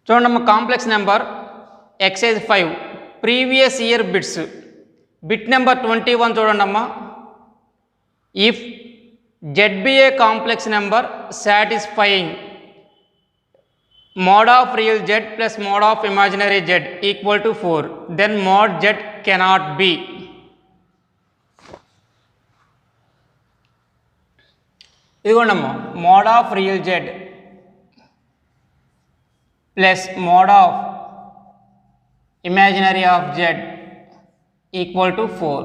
చూడండి complex number exercise 5 previous year bits bit number 21 చూడండి అమ్మా. If Z be a complex number satisfying mod of real z plus mod of imaginary z equal to 4 then mod z cannot be. ఇదిగోండమ్మా mod of real z plus mod of imaginary of z equal to 4.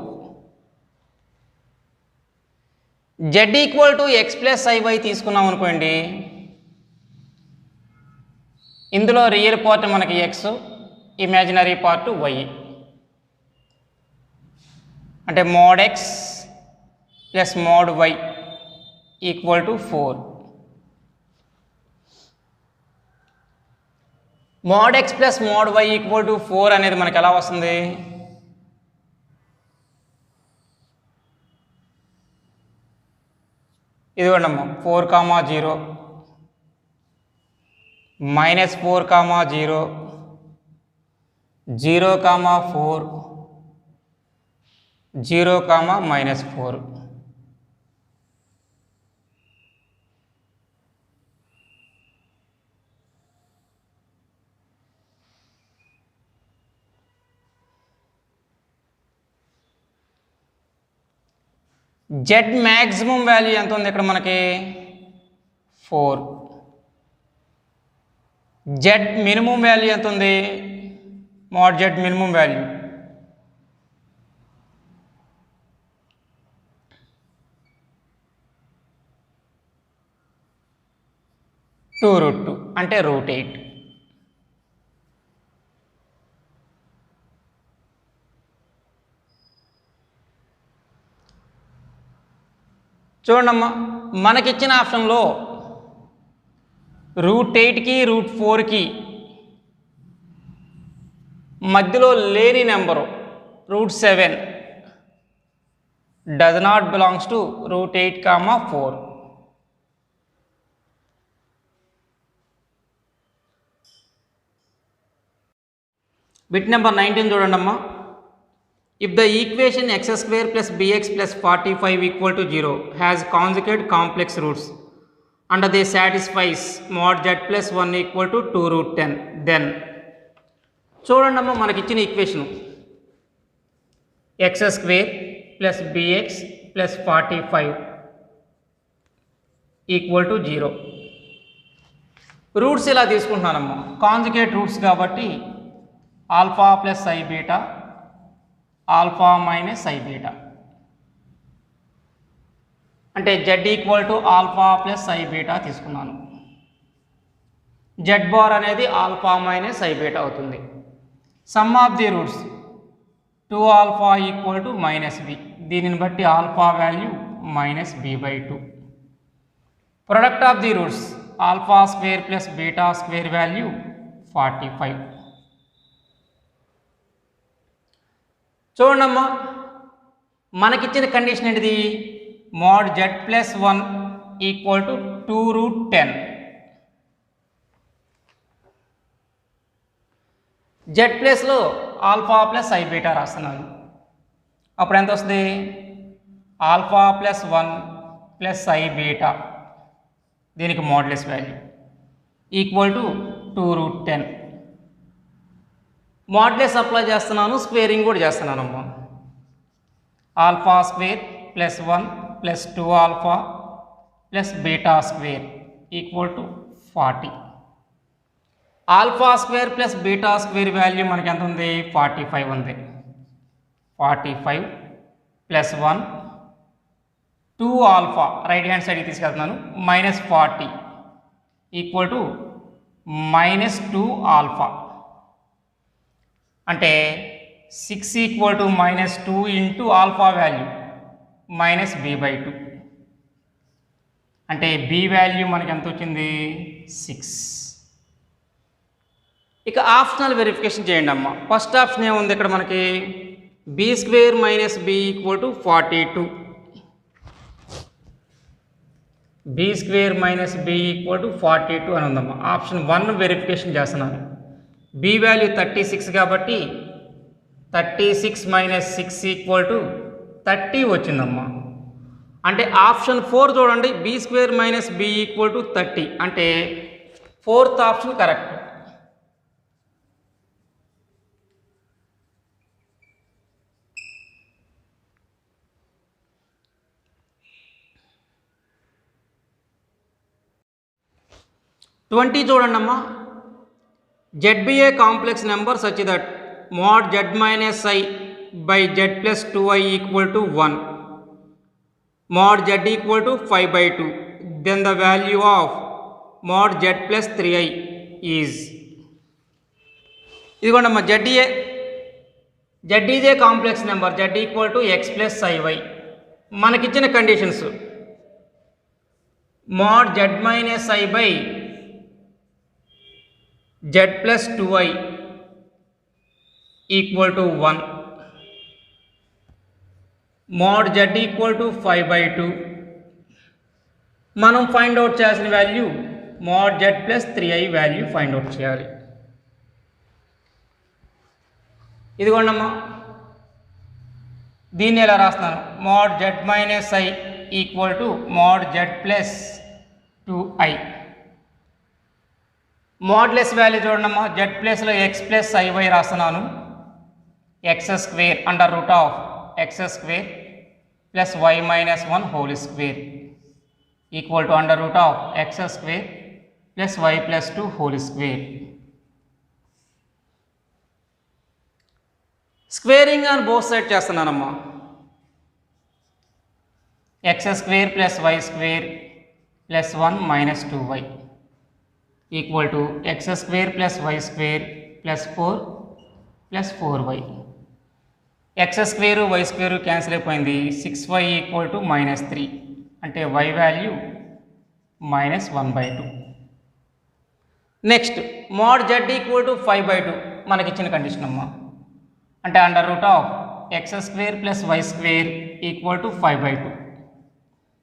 z equal to x plus iy తీసుకున్నాం అనుకోండి, ఇందులో real part మనకి X, imaginary part Y. అంటే mod X plus mod Y equal to 4. Mod X plus mod Y equal to 4 అనేది మనకి ఎలా వస్తుంది? ఇదిగోండమ్మా 4,0 -4,0 0,4 0, -4. Z maximum value ఎంత ఉంది ఇక్కడ మనకి? 4. జెడ్ మినిమం వాల్యూ ఎంత ఉంది? మోడ్ జెడ్ మినిమం వాల్యూ 2√2 అంటే √8. చూడండమ్మా మనకిచ్చిన ఆప్షన్లో √8కి √4కి మధ్యలో లేని number √7 does not belongs to √8, 4. Bit number 19 చూడండమ్మా. If the equation x² + bx + 45 = 0 has conjugate complex roots and they satisfies mod z plus 1 equal to 2√10 then చూడండమ్మా మనకి ఇచ్చిన ఈక్వేషన్ x² + bx + 45 = 0. రూట్స్ ఇలా తీసుకుంటున్నానమ్మా, కాంజుగేట్ రూట్స్ కాబట్టి alpha plus i beta, alpha minus i beta, అంటే z equal to alpha plus i beta తీసుకున్నాను. Z bar అనేది alpha minus i beta అవుతుంది. Sum of the roots 2 alpha equal to -b, దీనిని బట్టి alpha value -b/2. Product of the roots alpha square plus beta square value 45. చూడమ్మా మనకిచ్చిన condition ఏంటిది? mod z plus 1 equal to 2√10. z ప్లస్లో alpha plus i beta రాస్తున్నాను. అప్పుడు ఎంత వస్తుంది? Alpha plus 1 plus i beta, దీనికి modulus value equal to 2√10. Modulus apply చేస్తున్నాను, స్క్వేరింగ్ కూడా చేస్తున్నాను అమ్మా. Alpha square plus 1 plus 2 alpha plus beta square equal to 40. Alpha square plus beta square value మనకి ఎంత ఉంది? 45 ఉంది. 45 ప్లస్ 1 2 ఆల్ఫా రైట్ హ్యాండ్ సైడ్కి తీసుకెళ్తున్నాను, -40 ఈక్వల్ టు -2 ఆల్ఫా, అంటే 6 equal to -2 into alpha value -b/2, అంటే b వాల్యూ మనకి ఎంత వచ్చింది? 6. ఇక ఆప్షనల్ వెరిఫికేషన్ చేయండి అమ్మా. ఫస్ట్ ఆప్షన్ ఏముంది ఇక్కడ మనకి? b² - b = 42. B square minus B equal to 42 అని ఉందమ్మా. ఆప్షన్ 1 వెరిఫికేషన్ చేస్తున్నాను. బి వాల్యూ 36 కాబట్టి 36 మైనస్ 6 ఈక్వల్ టు 30 వచ్చిందమ్మా. అంటే ఆప్షన్ 4 చూడండి, B square minus B equal to 30 అంటే 4th ఆప్షన్ కరెక్ట్. ట్వంటీ చూడండి అమ్మా. Z be a complex number such that mod z minus I by z plus 2i equal to 1, mod z equal to 5 by 2, then the value of mod z plus 3i is. ఇదిగోండమ్మా, z is a complex number, z equal to x plus iy. మనకిచ్చిన conditions mod z minus i by z plus 2i equal to 1, mod z equal to 5 by 2. మనం find out చేయాల్సిన value mod z plus 3i value find out చేయాలి. ఇదిగోండమ్మా, దీన్ని ఎలా రాస్తున్నాను, mod z minus i equal to mod z plus 2i. Modulus value చూడండమ్మా, z ప్లస్లో x plus iy రాస్తున్నాను. X square under root of x square plus y minus 1 whole square equal to under root of x square plus y plus 2 whole square. Squaring on both side చేస్తున్నానమ్మా. X square plus y square plus 1 minus 2y equal to x square plus y square plus 4 plus 4y. X square y square cancel అయిపోయింది. 6y equal to minus 3 అంటే y value minus 1/2. Next mod z equal to 5/2 మనకిచ్చిన condition అమ్మా. అంటే under root of x square plus y square equal to 5/2.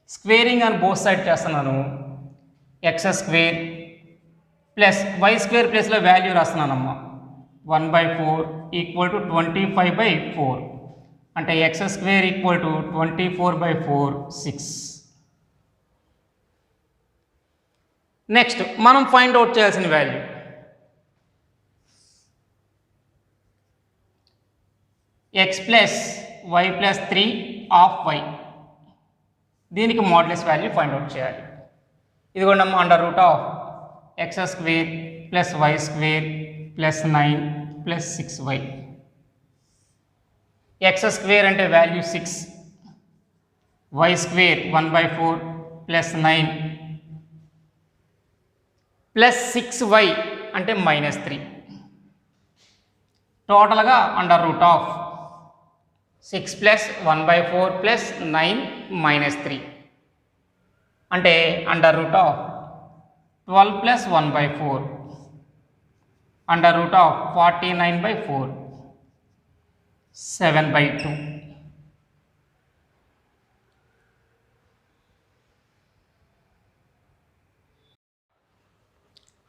Squaring అని both side చేస్తున్నాను. X square plus y square ప్లస్లో value రాస్తున్నానమ్మా. 1/4 equal to 25/4 అంటే x square equal to 24/4 6. Next మనం find out చేయాల్సిన value x plus y plus 3 of y. దీనికి modulus value find out చేయాలి. ఇదిగోండమ్మా, under root of x square plus y square plus 9 plus 6y. X square అంటే value 6, y square 1/4 plus 9 plus 6y అంటే minus 3. టోటల్గా under root of 6 plus 1/4 plus 9 minus 3 అంటే under root of 12 plus 1/4 under root of 49/4 7/2.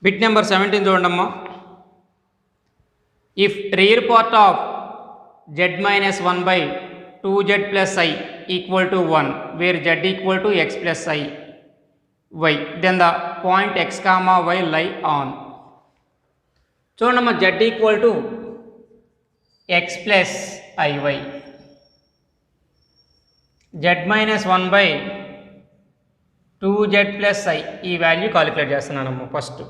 Bit number 17 చూడండమ్మా. If real part of z minus 1/2z plus i equal to 1 where z equal to x plus i y then the point x comma y lie on. చూడమ్మా, z equal to x plus iy, z minus 1/2z plus i ఈ value calculate చేస్తున్నానమ్మా. First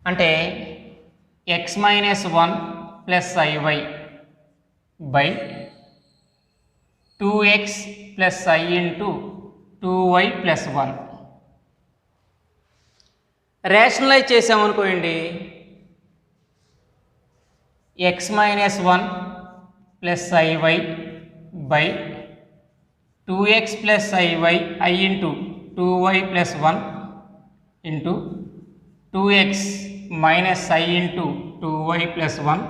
అంటే x minus 1 plus iy by 2x plus i into 2y plus 1. Rationalise చేసామనుకోండి, x minus 1 plus iy by 2x plus iy i into 2y plus 1 into 2x minus i into 2y plus 1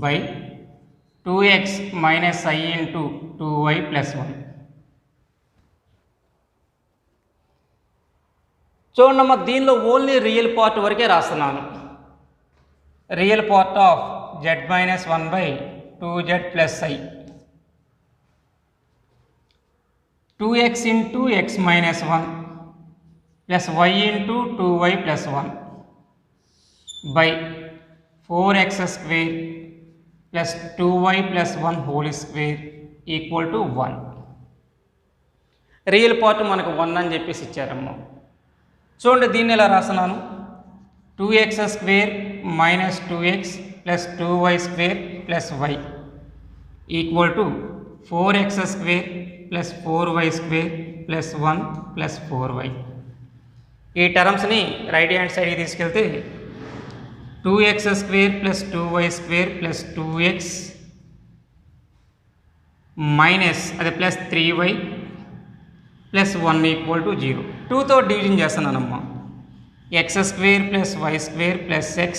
by 2x minus I into 2y plus 1. చూడమ్మా దీనిలో only real part వరకే రాస్తున్నాను. Real part of z minus 1 by 2z plus I. 2x into x minus 1 plus y into 2y plus 1 by 4x square plus 2y plus 1 whole square equal to 1. Real part మనకు 1 అని చెప్పేసి ఇచ్చారమ్మా. చూడండి దీన్ని ఎలా రాస్తున్నాను. 2x square minus 2x plus 2y square plus y equal to 4x square plus 4y square plus 1 plus 4y. ఈ టర్మ్స్ని right hand సైడ్కి తీసుకెళ్తే 2x square plus 2y square plus 2x minus అది plus 3y plus 1 equal to 0. 2తో division చేస్తున్నానమ్మా. x square plus y square plus x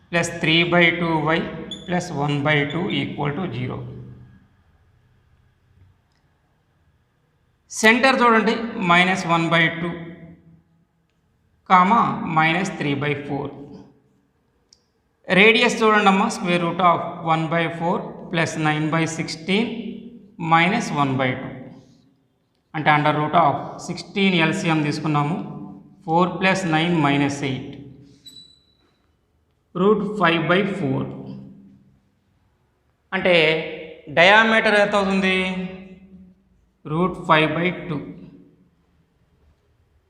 plus 3/2y plus 1/2 equal to 0. Centre చూడండి minus 1/2 comma minus 3/4. Radius చూడండి అమ్మా square root of 1/4 plus 9/16 minus 1/2 అంటే under root of 16 LCM తీసుకున్నాము. 4 plus 9 minus 8 route 5/4 అంటే diameter ఎంత అవుతుంది route 5/2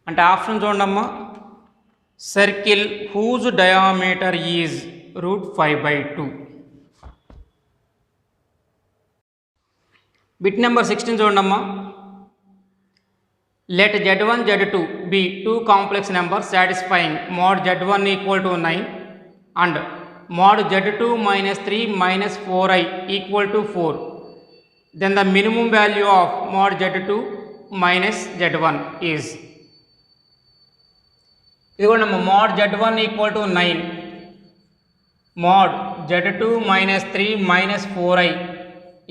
అంటే option చూడండమ్మా circle whose diameter is root 5/2. Bit number 16 చూడండమ్మా. Let z1 z2 be two complex numbers satisfying mod z1 equal to 9 and mod z2 minus 3 minus 4i equal to 4. Then the minimum value of mod z2 minus z1 is. ఇదిగోండి mod z1 equal to 9 mod z2 minus 3 minus 4i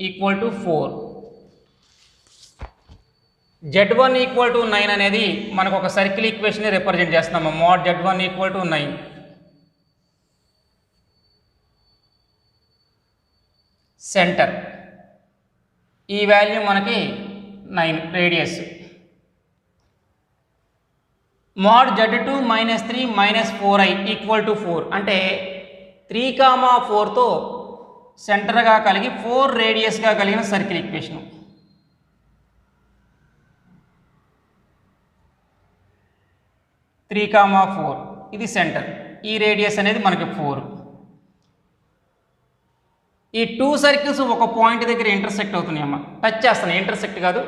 equal to 4. z1 equal to 9 అనేది మనకు ఒక circle ఈక్వేషన్ని represent చేస్తున్నాము. Mode z1 equal to 9. Centre ఈ value మనకి 9 radius. Mode z2 minus 3 minus 4i equal to 4 అంటే 3,4తో సెంటర్గా కలిగి 4 రేడియస్గా కలిగిన సర్కిల్ ఈక్వేషన్. 3,4 ఇది సెంటర్. ఈ రేడియస్ అనేది మనకి 4. ఈ 2 సర్కిల్స్ ఒక పాయింట్ దగ్గర ఇంటర్సెక్ట్ అవుతున్నాయి అమ్మ. టచ్ చేస్తున్నాయి, ఇంటర్సెక్ట్ కాదు,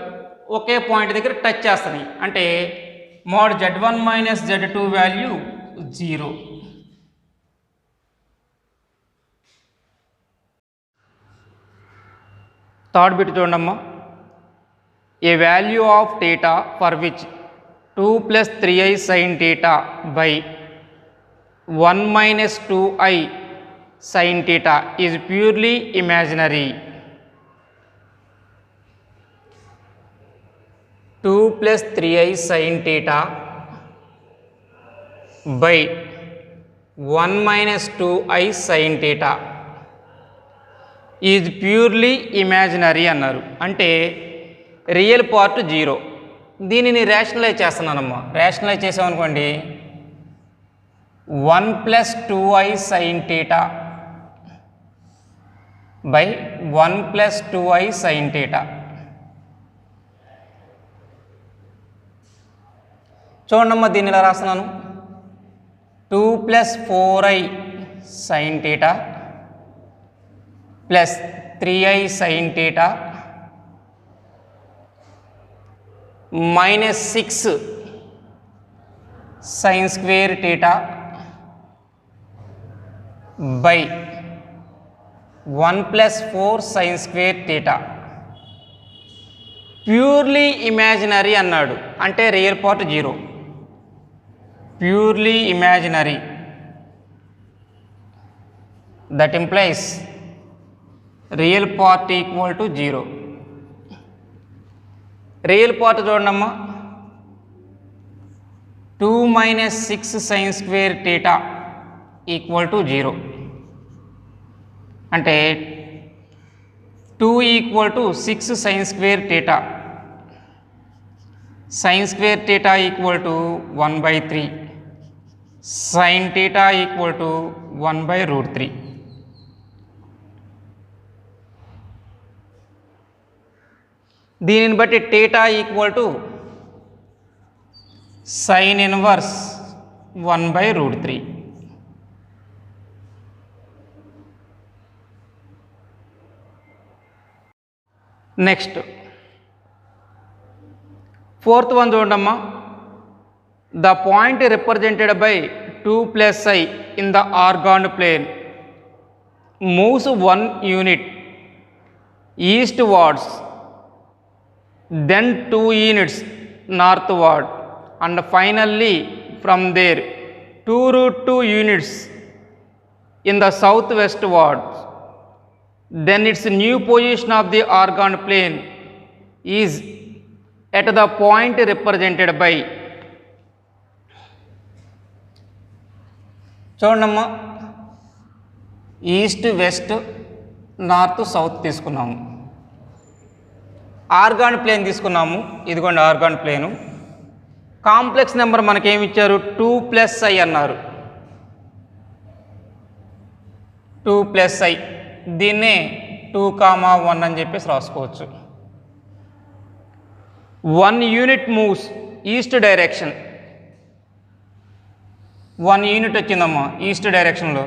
ఒకే పాయింట్ దగ్గర టచ్ చేస్తున్నాయి. అంటే mod z1 minus z2 value 0. Third bit చూడండమ్మా. A value of theta for which 2 plus 3i sin theta by 1 minus 2i sin theta is purely imaginary. 2 plus 3i sin theta by 1 minus 2i sin theta is purely imaginary అన్నారు. అంటే real part 0. దీనిని rationalise చేస్తున్నానమ్మా. Rationalise చేసామనుకోండి 1 plus 2i sin theta by 1 plus 2i sin theta. చూడమ్మా దీన్ని ఇలా రాస్తున్నాను. 2 plus 4i sin theta plus 3i sin theta minus 6 sin square theta by 1 plus 4 sin square theta. Purely imaginary అన్నాడు అంటే real part 0. Purely imaginary that implies real part equal to 0. Real part చూడండమ్మా, 2 minus 6 sine square theta equal to 0. అంటే 2 equal to 6 sine square theta. Sine square theta equal to 1/3. Sine theta equal to 1/√3. దీనిని బట్టి theta equal to sine inverse 1/√3. Next fourth one చూడమ్మా, the point represented by 2 + i in the Argand plane moves 1 unit eastwards, then 2 units northward, and finally from there 2√2 units in the southwestward. Then its new position of the organ plane is at the point represented by. చూడమ్మా, east west north south తీసుకున్నాము. Organ plane తీసుకున్నాము. ఇదిగోండి organ plain. Complex number మనకేమి ఇచ్చారు? 2 + i అన్నారు. 2 + i, దీన్నే 2, 1 అని చెప్పేసి రాసుకోవచ్చు. 1 unit moves east direction. 1 unit వచ్చిందమ్మా ఈస్ట్ డైరెక్షన్లో.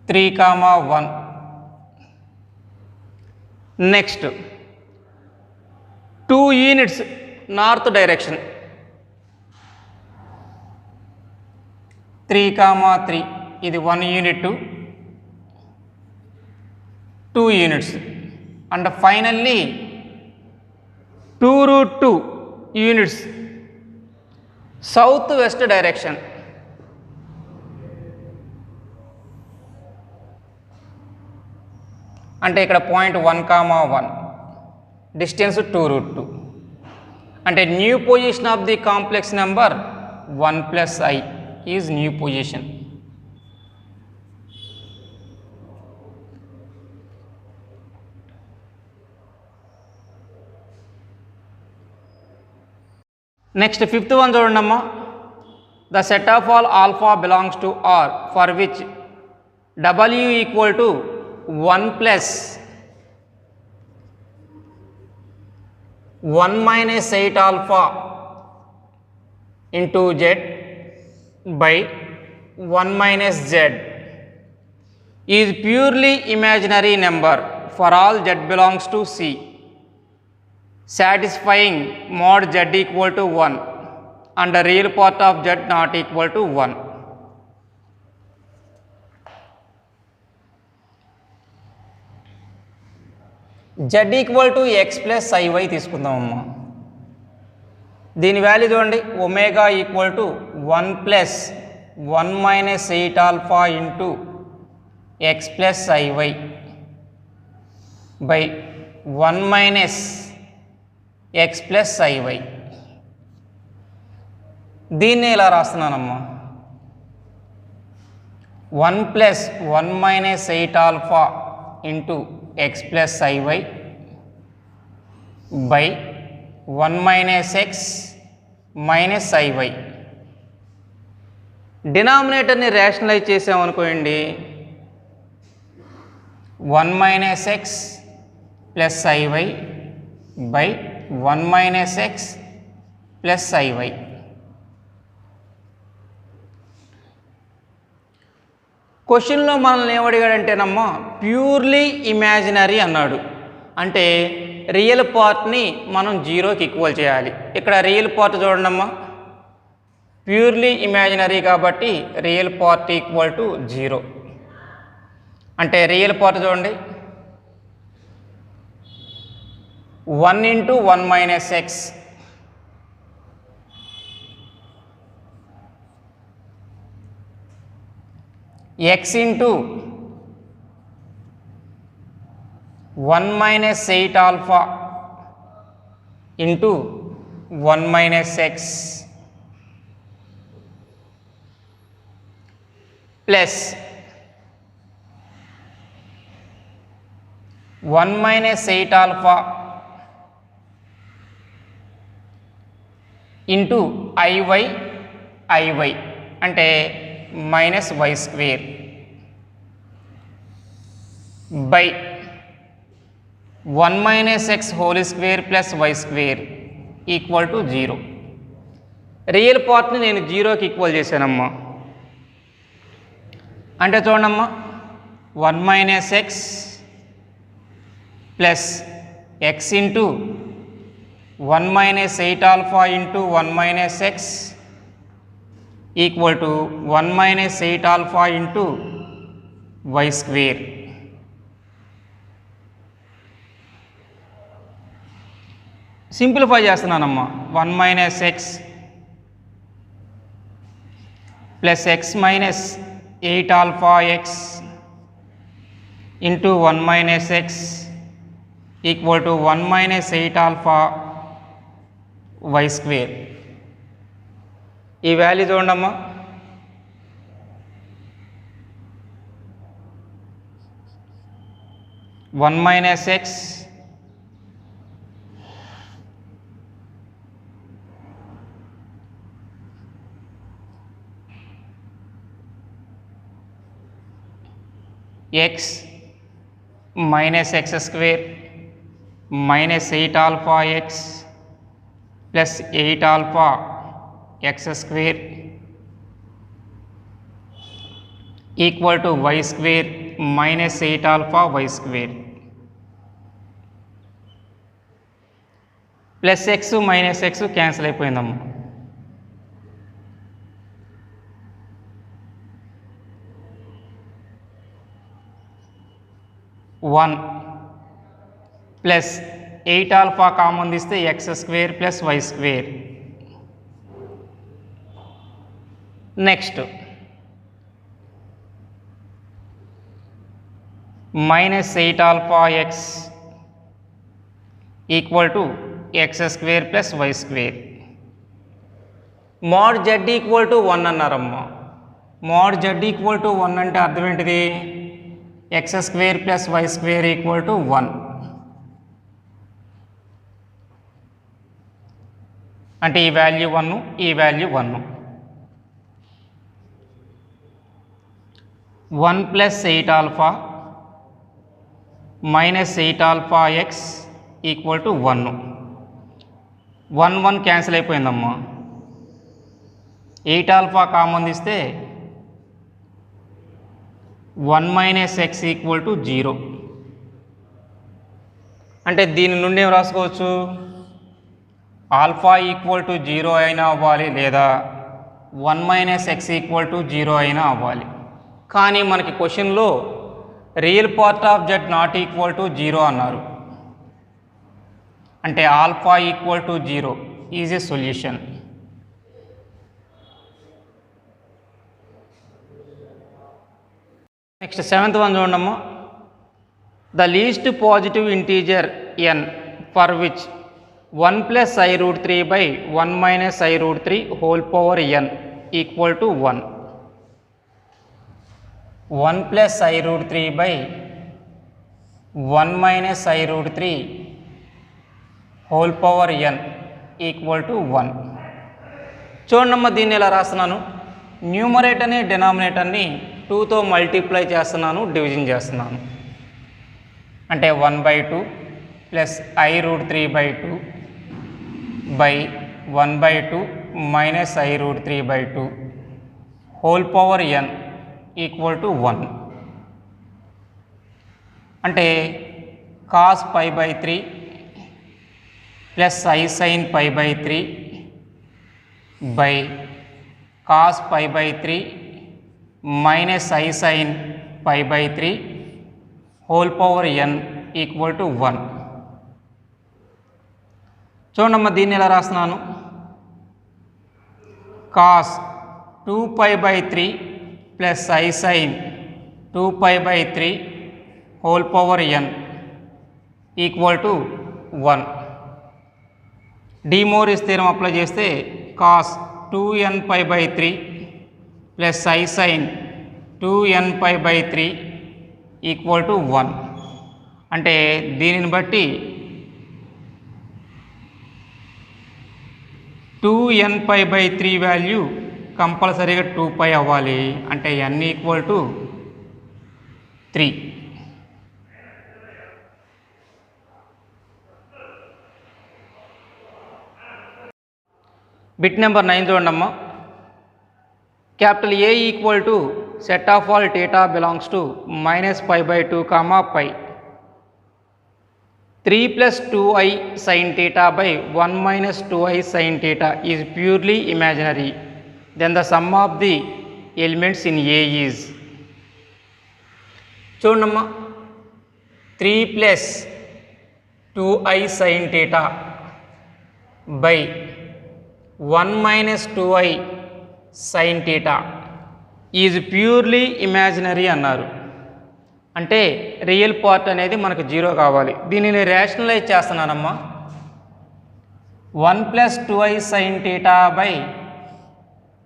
3, 1. Next 2 units north direction. 3, 3. ఇది 1 unit, 2 units. And finally 2√2 units south west direction. అంటే ఇక్కడ పాయింట్ 1, 1, డిస్టెన్స్ 2√2. అంటే new position of the complex number 1 + i is new position. Next fifth one చూడండమ్మా, the set of all alpha belongs to R for which w equal to 1 + 1 minus 8 alpha into z by 1 minus z is purely imaginary number for all z belongs to C, satisfying mod z equal to 1 and the real part of z not equal to 1. z equal to x + iy తీసుకుందామమ్మా. దీని value చూడండి, omega equal to 1 + 1 minus 8 alpha into x + iy by 1 minus x + iy. దీన్ని ఎలా రాస్తున్నానమ్మా, 1 + 1 minus 8 alpha into x + iy by 1 minus x minus iy. డినామినేటర్ని rationalise చేసామనుకోండి, 1 minus x plus iy by 1 minus x plus iy. క్వశ్చన్లో మనల్ని ఏమడిగాడంటేనమ్మా, purely imaginary అన్నాడు. అంటే real పార్ట్ని మనం 0కి ఈక్వల్ చేయాలి. ఇక్కడ రియల్ పార్ట్ చూడండమ్మా, ప్యూర్లీ ఇమాజినరీ కాబట్టి రియల్ పార్ట్ ఈక్వల్ టు 0. అంటే రియల్ పార్ట్ చూడండి, 1 into 1 minus x x into 1 minus 8 alpha into 1 minus x plus 1 minus 8 alpha into iy అంటే minus y square by 1 minus x whole square plus y square equal to 0. Real పార్ట్ని నేను జీరోకి equal చేశానమ్మా. అంటే చూడమ్మా 1 minus x plus x into 1 minus 8 alpha into 1 minus x equal to 1 minus 8 alpha into y square. Simplify చేస్తున్నానమ్మా. 1 minus x plus x minus 8 alpha x into 1 minus x equal to 1 minus 8 alpha y square. ఈ value చూడండమ్మా. One minus x x minus x square minus 8 alpha x plus 8 alpha x square equal to y square minus 8 alpha y square plus x minus x cancel అయిపోయిందమ్మా. One plus 8 alpha common తీస్తే x square plus y square. Next minus 8 alpha x equal to x square plus y square. Mod z equal to 1 అన్నారమ్మా. Mod z equal to 1 అంటే అర్థం ఏంటిది? X square plus y square equal to 1 అంటే ఈ value 1 ఈ value 1. 1 plus 8 alpha minus 8 alpha x equal to 1. 1 1 cancel అయిపోయిందమ్మా. 8 alpha common తీస్తే 1 minus X equal to 0. అంటే దీని నుండి ఏం రాసుకోవచ్చు? ఆల్ఫా ఈక్వల్ టు 0 అయినా అవ్వాలి, లేదా 1 మైనస్ ఎక్స్ ఈక్వల్ టు 0 అయినా అవ్వాలి. కానీ మనకి క్వశ్చన్లో real part of z not equal to 0 అన్నారు. అంటే alpha equal to 0 is a solution. Next 7th one చూడమ్మా. The least positive integer n for which 1 plus i root 3 by 1 minus i root 3 whole power n equal to 1. 1 plus i root 3 by 1 minus i root 3 whole power n equal to 1. చూడమ్మా, దీన్ని ఎలా రాస్తున్నాను? న్యూమరేటర్ని డినామినేటర్ని 2తో multiply చేస్తున్నాను, division చేస్తున్నాను. అంటే 1/2 plus i root 3/2 by 1/2 minus i root 3/2 whole power n equal to 1. అంటే cos π/3 plus i sine π/3 by cos π/3 minus i sine π/3 whole power n equal to 1. చూడమ్మా, దీన్ని ఎలా రాస్తున్నాను? Cos 2π/3 plus i sine 2π/3 whole power n equal to 1. De Moivre's theorem apply చేస్తే cos 2nπ/3 plus i sine 2nπ/3 equal to 1. అంటే దీనిని బట్టి 2nπ/3 value కంపల్సరీగా 2π అవ్వాలి. అంటే n equal to 3. Bit number 9 చూడండమ్మా. Capital A equal to set of all theta belongs to -π/2, π 3 + 2i sin theta by 1 - 2i sin theta is purely imaginary. Then the sum of the elements in A is. చూడమ్మా, 3 + 2i sin theta by 1 - 2i sin theta is purely imaginary అన్నారు. అంటే real part అనేది మనకు 0 కావాలి. దీనిని rationalise చేస్తున్నానమ్మా. 1 + 2i sin theta by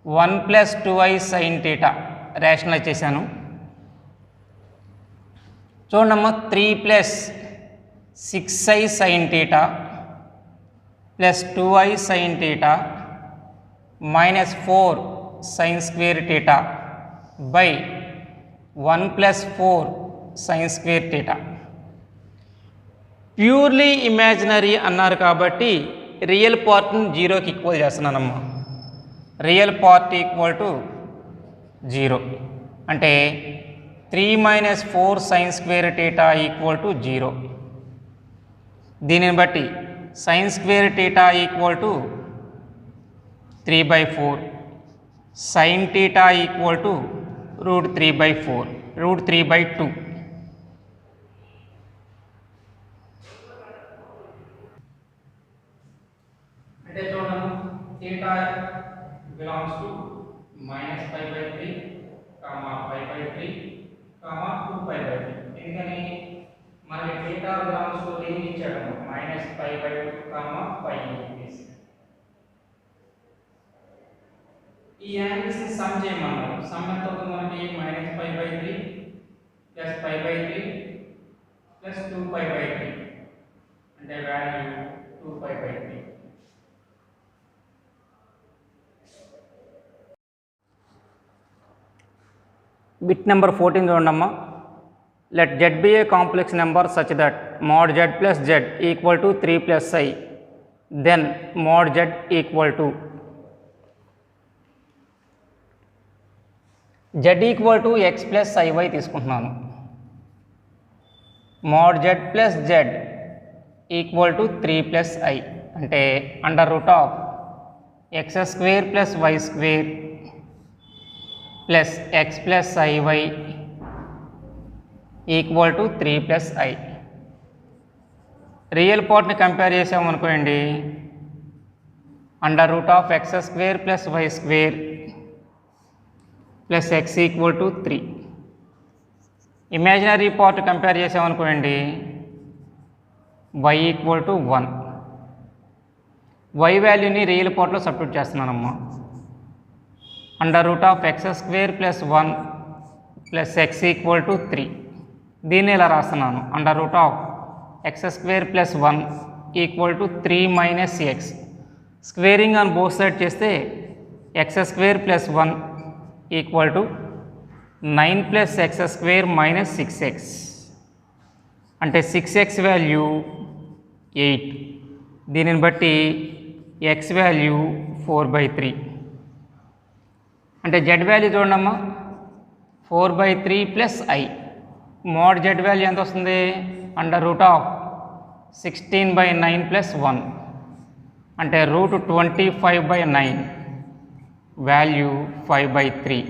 1 + 2i sin theta rationalise చేశాను. చూడమ్మా, 3 + 6i sin theta plus 2i sin theta minus 4 sin square theta by 1 + 4 sin square theta. Purely ఇమాజినరీ అన్నారు కాబట్టి రియల్ పార్ట్ని 0కి ఈక్వల్ చేస్తున్నానమ్మా. Real part equal to 0. అంటే 3 - 4 sin square theta equal to 0. దీనిని బట్టి sin square theta equal to 3/4, sin theta equal to √3/4, √3/2. అంటే చూడండి, theta belongs to -π/3, π/3, 2π/3. ఎందుకని మనకి theta belongs to రేంజ్ ఇచ్చాడు, -π/2, π. ఈ యాంగిల్స్ ని సమ్ చేయమన్నారు. సమ్ ఎంత అవుతుంది మనకి? -π/3 ప్లస్ π/3 ప్లస్ 2π/3 అంటే వాల్యూ 2π/3. బిట్ నెంబర్ 14 చూడండమ్మా. Let z be a complex number such that mod z plus z equal to 3 plus i, then mod z equal to z equal to x plus iy తీసుకుంటున్నాను. mod z plus z equal to 3 plus i అంటే √(x² plus y² plus x plus iy equal to 3 plus i. Real పార్ట్ని compare చేసామనుకోండి, √(x² plus y² plus x equal to 3. Imaginary part compare చేసామనుకోండి, y equal to 1. y వాల్యూని real పార్ట్లో substitute చేస్తున్నానమ్మా. √(x² plus 1 plus x equal to 3. దీన్ని ఇలా రాస్తున్నాను, √(x² plus 1 equal to 3 minus x. Squaring on both side చేస్తే x² plus 1 equal to 9 plus x² minus 6x అంటే 6x value 8. దీనిని బట్టి x వాల్యూ 4/3. అంటే z వాల్యూ చూడమ్మా, 4/3 plus i. Mode z value ఎంత వస్తుంది? √16/9 ప్లస్ 1 అంటే √25/9 వాల్యూ 5/3.